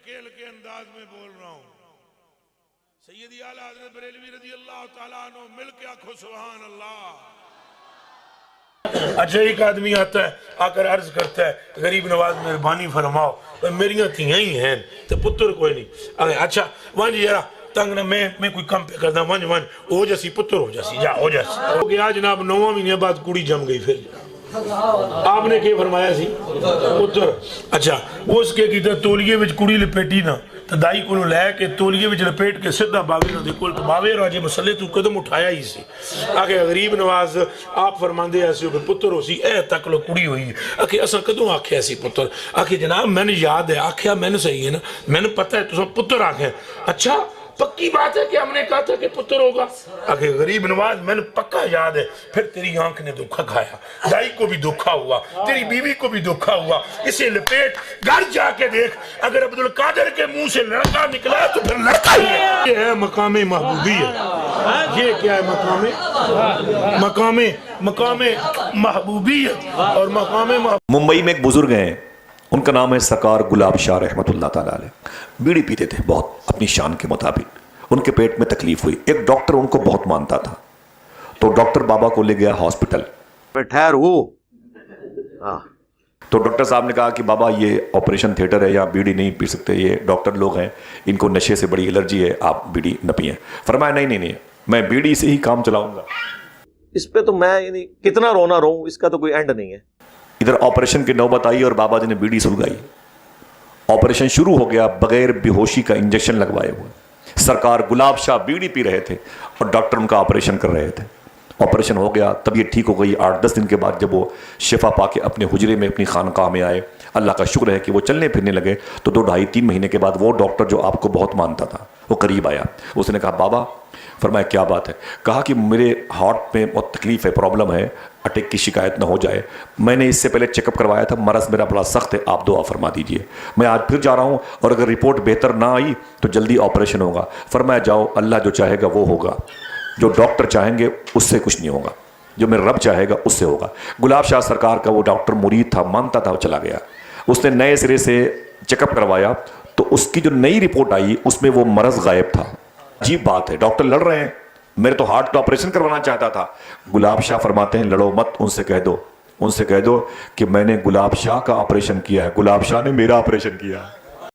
ہلکے ہلکے انداز میں بول رہا ہوں. سیدی اعلیٰ حضرت بریلوی رضی اللہ تعالیٰ عنہ مل کے آنکھو سبحان اللہ. اچھا ایک آدمی آتا ہے آ کر عرض کرتا ہے غریب نواز مہربانی فرماؤ میریاں تھیاں ہی ہیں تو پتر کوئی نہیں. اچھا وانج یارا تنگ نہ میں کوئی کم پہ کردا وانج ہو جاسی پتر ہو جاسی جا ہو جاسی. ہو گیا جناب 9 مہینے بعد کڑی جم گئی. پھر آپ نے کیا فرمایا سی پتر. اچھا اس کے کیتا تولیے وچ کڑی لپیٹی نا تو دائی کو لے کے تولیے وچ لپیٹ کے سدھا باوے نہ دے کول تو باوے راجے مسئلے تو قدم اٹھایا ہی سی. آگے غریب نواز آپ فرماندے ایسے ہو پتر ہو سی اے تک لو کڑی ہوئی. آکھے اساں کدوں آکھیا سی پتر. آکھے جناب میں نے یاد ہے آکھیا میں نے صحیح ہے نا میں نے پتہ ہے تو پتر آکھے. اچھا پکی بات ہے کہ ہم نے کہا تھا کہ پتر ہوگا. آگے غریب نواز میں نے پکا یاد ہے. پھر تیری آنکھ نے دھوکا کھایا. دائی کو بھی دھوکا ہوا تیری بیوی کو بھی دھوکا ہوا. اسے لپیٹ گھر جا کے دیکھ اگر عبدالقادر کے منہ سے لڑکا نکلا تو پھر لڑکا ہی ہے. یہ ہے مقام محبوبیت. یہ کیا ہے مقام محبوبیت اور مقام ممبئی میں ایک بزرگ ہیں ان کا نام ہے سرکار گلاب شاہ رحمۃ اللہ تعالیٰ علیہ. بیڑی پیتے تھے بہت اپنی شان کے مطابق. ان کے پیٹ میں تکلیف ہوئی. ایک ڈاکٹر ان کو بہت مانتا تھا تو ڈاکٹر بابا کو لے گیا ہاسپٹل. ٹھہر ہو. تو ڈاکٹر صاحب نے کہا کہ بابا یہ آپریشن تھیٹر ہے یہاں بیڑی نہیں پی سکتے. یہ ڈاکٹر لوگ ہیں ان کو نشے سے بڑی الرجی ہے آپ بیڑی نہ پئیں. فرمایا نہیں میں بیڑی سے ہی کام چلاؤں گا. اس پہ تو میں یعنی کتنا رونا رہوں اس کا تو کوئی اینڈ نہیں ہے. ادھر آپریشن کی نوبت آئی اور بابا جی نے بیڑی سلگائی. آپریشن شروع ہو گیا بغیر بے ہوشی کا انجیکشن لگوائے ہوئے. سرکار گلاب شاہ بیڑی پی رہے تھے اور ڈاکٹر ان کا آپریشن کر رہے تھے. آپریشن ہو گیا طبیعت ٹھیک ہو گئی. 8-10 دن کے بعد جب وہ شفا پا کے اپنے حجرے میں اپنی خانقاہ میں آئے اللہ کا شکر ہے کہ وہ چلنے پھرنے لگے تو 2-2.5-3 مہینے کے بعد وہ ڈاکٹر جو آپ کو بہت مانتا تھا وہ قریب آیا. اس نے کہا بابا. فرمایا کیا بات ہے. کہا کہ میرے ہارٹ میں بہت تکلیف ہے پرابلم ہے اٹیک کی شکایت نہ ہو جائے. میں نے اس سے پہلے چیک اپ کروایا تھا مرض میرا بڑا سخت ہے آپ دعا فرما دیجئے. میں آج پھر جا رہا ہوں اور اگر رپورٹ بہتر نہ آئی تو جلدی آپریشن ہوگا. فرمایا جاؤ اللہ جو چاہے گا وہ ہوگا. جو ڈاکٹر چاہیں گے اس سے کچھ نہیں ہوگا. جو میرا رب چاہے گا اس سے ہوگا. گلاب شاہ سرکار کا وہ ڈاکٹر مرید تھا مانتا تھا وہ چلا گیا. اس نے نئے سرے سے چیک اپ کروایا تو اس کی جو نئی رپورٹ آئی اس میں وہ مرض غائب تھا. عجیب بات ہے ڈاکٹر لڑ رہے ہیں میرے تو ہارٹ کا آپریشن کروانا چاہتا تھا. گلاب شاہ فرماتے ہیں لڑو مت. ان سے کہہ دو کہ میں نے گلاب شاہ کا آپریشن کیا ہے گلاب شاہ نے میرا آپریشن کیا ہے.